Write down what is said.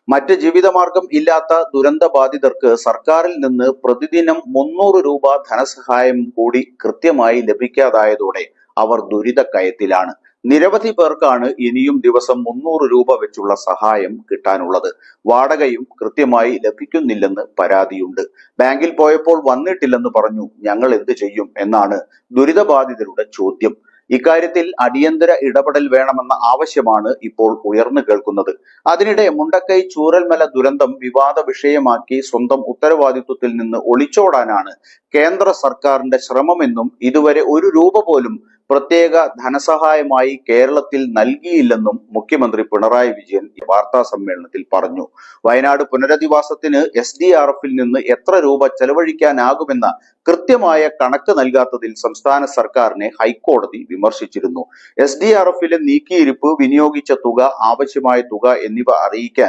മറ്റ് ജീവിതമാർഗം ഇല്ലാത്ത ദുരന്ത ബാധിതർക്ക് സർക്കാരിൽ നിന്ന് പ്രതിദിനം 300 രൂപ ധനസഹായം കൂടി കൃത്യമായി ലഭിക്കാതായതോടെ അവർ ദുരിതക്കയത്തിലാണ്. നിരവധി പേർക്കാണ് ഇനിയും ദിവസം 300 രൂപ വെച്ചുള്ള സഹായം കിട്ടാനുള്ളത്. വാടകയും കൃത്യമായി ലഭിക്കുന്നില്ലെന്ന് പരാതിയുണ്ട്. ബാങ്കിൽ പോയപ്പോൾ വന്നിട്ടില്ലെന്ന് പറഞ്ഞു. ഞങ്ങൾ എന്ത് ചെയ്യും എന്നാണ് ദുരിതബാധിതരുടെ ചോദ്യം. ഇക്കാര്യത്തിൽ അടിയന്തര ഇടപെടൽ വേണമെന്ന ആവശ്യമാണ് ഇപ്പോൾ ഉയർന്നു കേൾക്കുന്നത്. അതിനിടെ മുണ്ടക്കൈ ചൂരൽമല ദുരന്തം വിവാദ വിഷയമാക്കി സ്വന്തം ഉത്തരവാദിത്വത്തിൽ നിന്ന് ഒളിച്ചോടാനാണ് കേന്ദ്ര സർക്കാരിന്റെ ശ്രമമെന്നും ഇതുവരെ 1 രൂപ പോലും പ്രത്യേക ധനസഹായമായി കേരളത്തിൽ നൽകിയില്ലെന്നും മുഖ്യമന്ത്രി പിണറായി വിജയൻ വാർത്താ സമ്മേളനത്തിൽ പറഞ്ഞു. വയനാട് പുനരധിവാസത്തിന് SDRF-ൽ നിന്ന് എത്ര രൂപ ചെലവഴിക്കാനാകുമെന്ന കൃത്യമായ കണക്ക് നൽകാത്തതിൽ സംസ്ഥാന സർക്കാരിനെ ഹൈക്കോടതി വിമർശിച്ചിരുന്നു. SDRF-ലെ നീക്കിയിരിപ്പ്, വിനിയോഗിച്ച തുക, ആവശ്യമായ തുക എന്നിവ അറിയിക്കാൻ